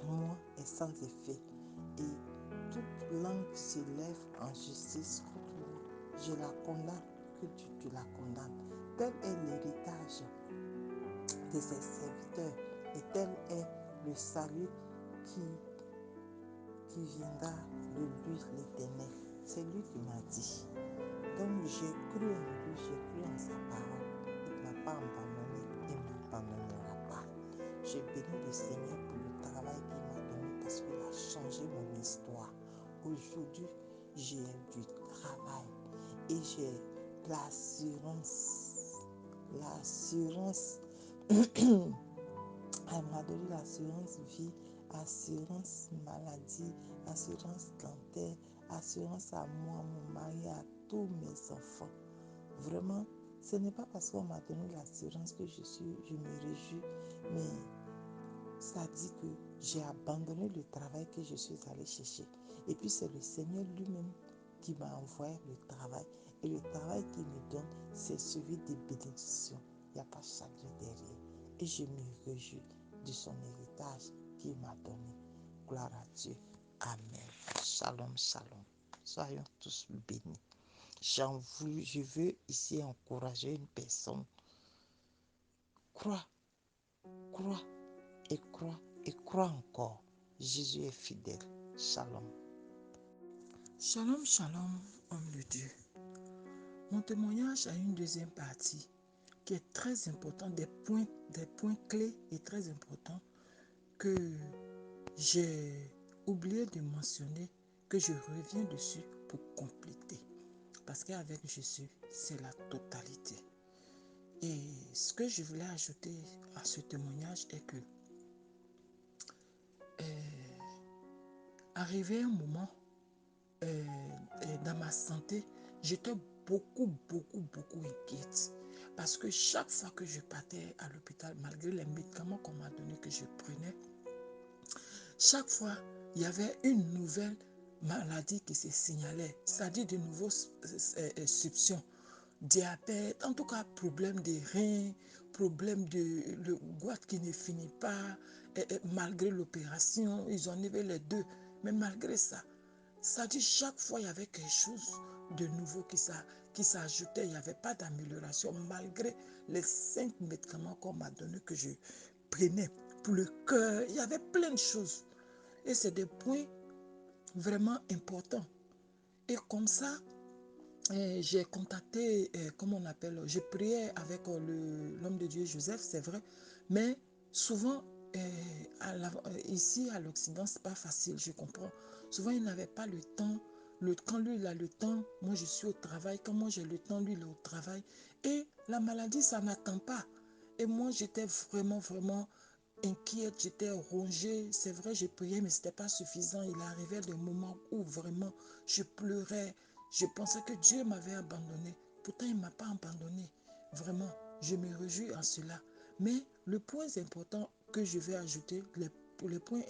moi est sans effet. Et toute langue qui se lève en justice contre moi, je la condamne, que tu la condamnes. Tel est l'héritage de ses serviteurs et tel est le salut qui viendra de lui, l'Éternel. C'est lui qui m'a dit. Donc j'ai cru en lui, j'ai cru en sa parole. Il ne m'a pas abandonné, il ne m'abandonnera pas. J'ai béni le Seigneur pour le travail qu'il m'a donné parce qu'il a changé mon histoire. Aujourd'hui, j'ai du travail et j'ai l'assurance. L'assurance. Elle m'a donné l'assurance vie, assurance maladie, assurance dentaire, assurance à moi, mon mari, à tous mes enfants. Vraiment, ce n'est pas parce qu'on m'a donné l'assurance que je me réjouis, mais ça dit que j'ai abandonné le travail que je suis allée chercher. Et puis c'est le Seigneur lui-même qui m'a envoyé le travail. Et le travail qu'il me donne, c'est celui des bénédictions. Il n'y a pas chagrin derrière. Et je me réjouis de son héritage qu'il m'a donné. Gloire à Dieu. Amen. Shalom, shalom. Soyons tous bénis. Je veux ici encourager une personne. Crois, crois et crois et crois encore. Jésus est fidèle. Shalom. Shalom, shalom, homme de Dieu. Mon témoignage a une deuxième partie qui est très importante, des points clés et très importants que j'ai oublié de mentionner, que je reviens dessus pour compléter. Parce qu'avec Jésus, c'est la totalité. Et ce que je voulais ajouter à ce témoignage est que arrivé un moment dans ma santé, j'étais beaucoup inquiète. Parce que chaque fois que je partais à l'hôpital, malgré les médicaments qu'on m'a donnés, que je prenais, chaque fois, il y avait une nouvelle maladie qui se signalait. C'est-à-dire de nouveaux soupçons. Diabète, en tout cas, problème des reins, problème de le goût qui ne finit pas. Malgré l'opération, ils ont enlevé les deux. Mais malgré ça, ça dit chaque fois il y avait quelque chose de nouveau qui s'ajoutait. Il n'y avait pas d'amélioration malgré les 5 médicaments qu'on m'a donnés que je prenais pour le cœur. Il y avait plein de choses. Et c'est des points vraiment importants. Et comme ça, j'ai contacté, comment on appelle, j'ai prié avec l'homme de Dieu Joseph, c'est vrai, mais souvent, ici à l'Occident, c'est pas facile, je comprends. Souvent, il n'avait pas le temps. Quand lui, il a le temps, moi, je suis au travail. Quand moi, j'ai le temps, lui, il est au travail. Et la maladie, ça n'attend pas. Et moi, j'étais vraiment inquiète, j'étais rongée. C'est vrai, j'ai prié, mais ce n'était pas suffisant. Il arrivait des moments où vraiment je pleurais. Je pensais que Dieu m'avait abandonné. Pourtant, il ne m'a pas abandonné. Vraiment, je me réjouis en cela. Mais le point important que je vais ajouter, le point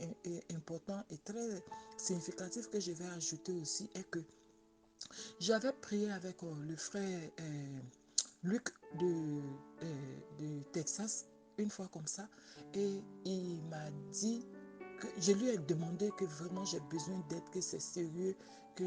important et très significatif que je vais ajouter aussi est que j'avais prié avec le frère Luc de Texas, une fois comme ça, et il m'a dit que je lui ai demandé que vraiment j'ai besoin d'aide, que c'est sérieux, que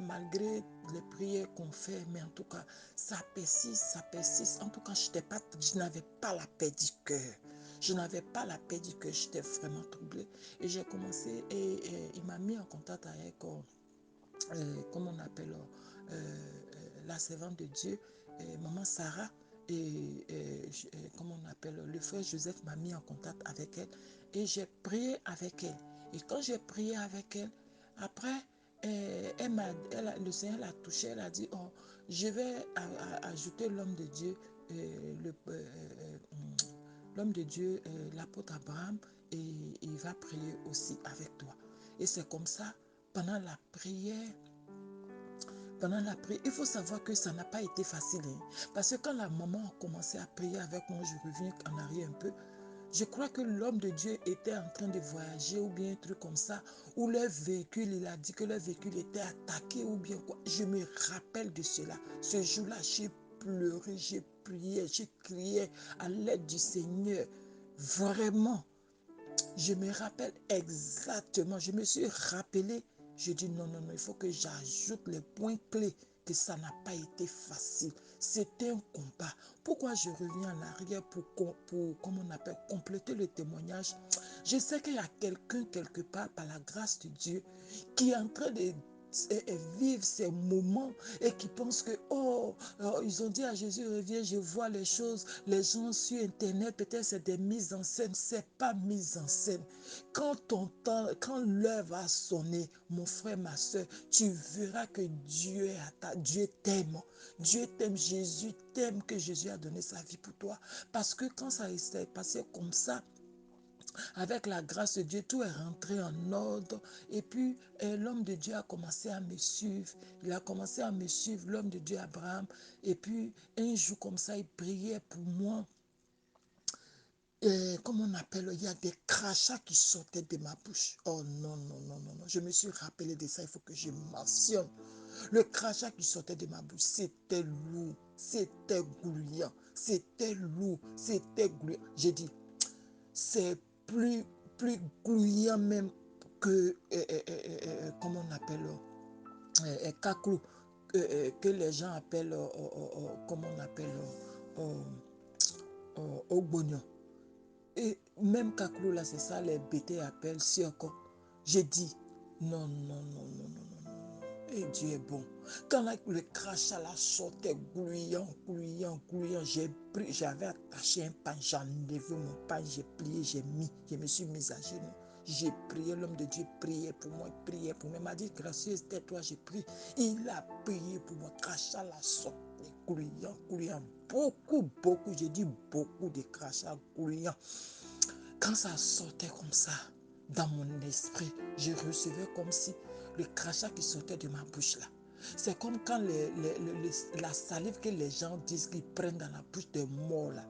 malgré les prières qu'on fait, mais en tout cas, ça persiste, ça persiste. En tout cas, je n'avais pas la paix du cœur. Je n'avais pas la paix du cœur, j'étais vraiment troublée. Et j'ai commencé, et il m'a mis en contact avec comme on appelle la servante de Dieu, maman Sarah, comme on appelle, le frère Joseph m'a mis en contact avec elle et j'ai prié avec elle. Et quand j'ai prié avec elle, après, le Seigneur l'a touché, elle a dit, oh, je vais ajouter l'homme de Dieu, l'homme de Dieu, l'apôtre Abraham, et il va prier aussi avec toi. Et c'est comme ça, pendant la prière, il faut savoir que ça n'a pas été facile. Parce que quand la maman a commencé à prier avec moi, je reviens en arrière un peu, je crois que l'homme de Dieu était en train de voyager ou bien un truc comme ça, ou leur véhicule, il a dit que leur véhicule était attaqué ou bien quoi. Je me rappelle de cela. Ce jour-là, j'ai pleuré, j'ai prié, j'ai crié à l'aide du Seigneur. Vraiment. Je me rappelle exactement, je me suis rappelé, je dis non, il faut que j'ajoute les points clés, que ça n'a pas été facile. C'était un combat. Pourquoi je reviens en arrière comme on appelle, compléter le témoignage? Je sais qu'il y a quelqu'un quelque part, par la grâce de Dieu, qui est en train de vivre ces moments et qui pensent que, ils ont dit à Jésus, reviens, je vois les choses, les gens sur Internet, peut-être c'est des mises en scène, c'est pas mise en scène. Quand l'heure va sonner, mon frère, ma soeur, tu verras que Dieu t'aime. Dieu t'aime, Jésus t'aime, que Jésus a donné sa vie pour toi. Parce que quand ça s'est passé comme ça, Avec la grâce de Dieu, tout est rentré en ordre. Et puis, l'homme de Dieu a commencé à me suivre. Il a commencé à me suivre, l'homme de Dieu Abraham. Et puis, un jour comme ça, il priait pour moi. Comment on appelle, il y a des crachats qui sortaient de ma bouche. Oh non, non, non, non, non. Je me suis rappelé de ça, il faut que je mentionne. Le crachat qui sortait de ma bouche, c'était lourd, c'était glouillant, c'était lourd, c'était glouillant. J'ai dit, c'est plus glouillant même que, comment on appelle, caclou, que les gens appellent, comment on appelle, au bognon. Et même caclou là, c'est ça, les bêtés appellent circo. J'ai dit, non, non, non, non, non, non, non. Et Dieu est bon. Quand le crachat là sortait glouillant, glouillant, glouillant, j'avais attaché un pain, j'ai enlevé mon pain, j'ai plié, je me suis mis à genoux. J'ai prié, l'homme de Dieu priait pour moi, priait pour moi. Il m'a dit, gracieuse, tais-toi, j'ai prié. Il a prié pour moi. Crachat là sortait glouillant, glouillant. Beaucoup, beaucoup, j'ai dit beaucoup de crachats glouillants. Quand ça sortait comme ça, dans mon esprit, je recevais comme si le crachat qui sortait de ma bouche là. C'est comme quand la salive que les gens disent qu'ils prennent dans la bouche des morts là,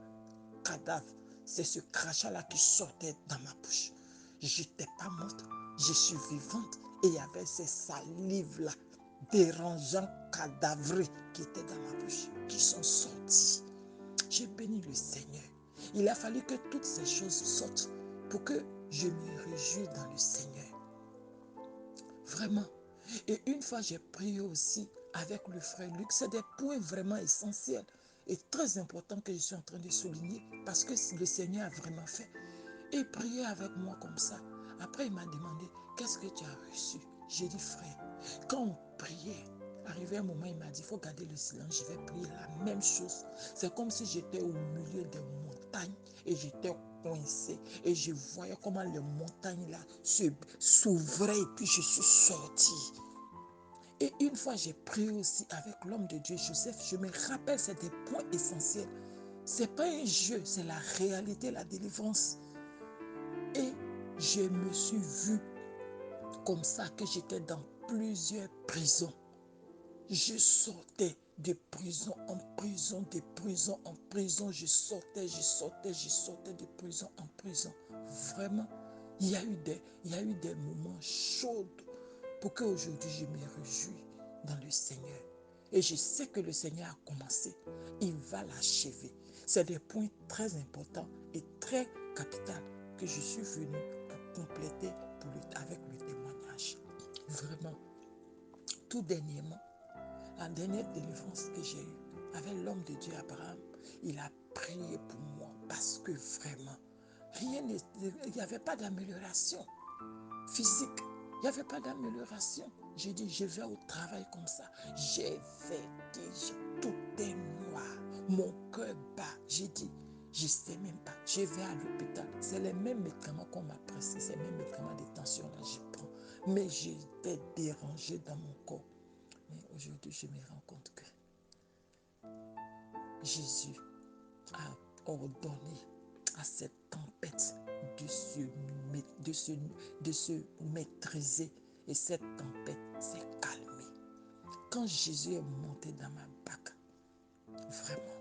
cadavres. C'est ce crachat là qui sortait dans ma bouche. Je n'étais pas morte, je suis vivante. Et il y avait ces salives là, dérangeants, cadavrés, qui étaient dans ma bouche, qui sont sortis. J'ai béni le Seigneur. Il a fallu que toutes ces choses sortent pour que je me réjouisse dans le Seigneur. Vraiment. Et une fois, j'ai prié aussi avec le frère Luc. C'est des points vraiment essentiels et très importants que je suis en train de souligner parce que le Seigneur a vraiment fait. Et il priait avec moi comme ça. Après, il m'a demandé, qu'est-ce que tu as reçu? J'ai dit, frère, quand on priait, arrivé un moment, il m'a dit, il faut garder le silence, je vais prier la même chose. C'est comme si j'étais au milieu des montagnes et j'étais coincé. Et je voyais comment les montagnes là s'ouvraient et puis je suis sorti. Et une fois, j'ai prié aussi avec l'homme de Dieu, Joseph. Je me rappelle, c'est des points essentiels. Ce n'est pas un jeu, c'est la réalité, la délivrance. Et je me suis vu comme ça, que j'étais dans plusieurs prisons. Je sortais de prison en prison, de prison en prison. Je sortais de prison en prison. Vraiment, il y a eu des moments chauds pour qu'aujourd'hui je me réjouis dans le Seigneur. Et je sais que le Seigneur a commencé. Il va l'achever. C'est des points très importants et très capitaux que je suis venu pour compléter avec le témoignage. Vraiment. Tout dernièrement, la dernière délivrance que j'ai eue avec l'homme de Dieu Abraham, il a prié pour moi parce que vraiment, il n'y avait pas d'amélioration physique. Il n'y avait pas d'amélioration. J'ai dit, je vais au travail comme ça. J'ai fait déjà, tout est noir. Mon cœur bat. J'ai dit, je ne sais même pas. Je vais à l'hôpital. C'est les mêmes médicaments qu'on m'a prescrits, ces mêmes médicaments de tension là, je prends. Mais j'étais dérangée dans mon corps. Mais aujourd'hui, je me rends compte que Jésus a ordonné à cette tempête de se maîtriser. Et cette tempête s'est calmée. Quand Jésus est monté dans ma barque, vraiment,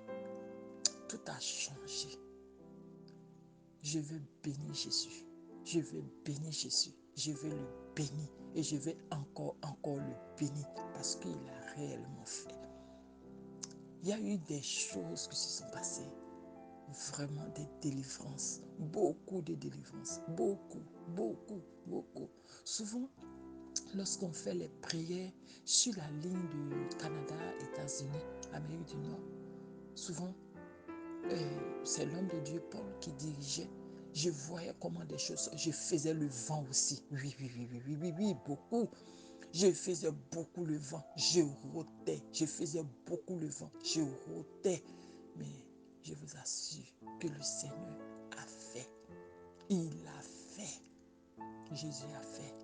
tout a changé. Je veux bénir Jésus. Je veux bénir Jésus. Je veux le bénir. Et je vais encore le bénir parce qu'il a réellement fait. Il y a eu des choses qui se sont passées. Vraiment des délivrances. Beaucoup de délivrances. Beaucoup, beaucoup, beaucoup. Souvent, lorsqu'on fait les prières sur la ligne du Canada, États-Unis, Amérique du Nord, souvent, c'est l'homme de Dieu, Paul, qui dirigeait. Je voyais comment des choses... Je faisais le vent aussi. Oui, beaucoup. Je faisais beaucoup le vent. Je rôtais. Je faisais beaucoup le vent. Je rôtais. Mais je vous assure que le Seigneur a fait. Il a fait. Jésus a fait.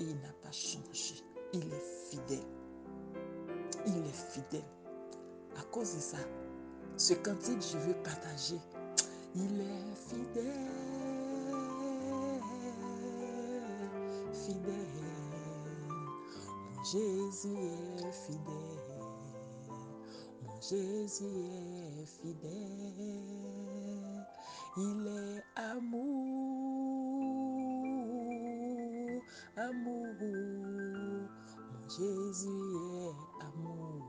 Et il n'a pas changé. Il est fidèle. Il est fidèle. À cause de ça, ce cantique, je veux partager. Il est fidèle. Jésus est fidèle. Mon Jésus est fidèle. Il est amour, amour. Mon Jésus est amour.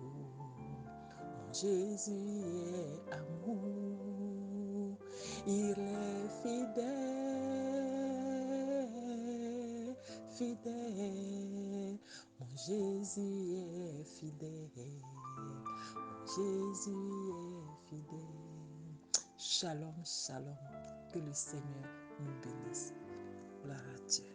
Mon Jésus est amour. Il est fidèle, fidèle. Mon Jésus est fidèle. Mon Jésus est fidèle. Shalom, shalom. Que le Seigneur nous bénisse. Gloire à Dieu.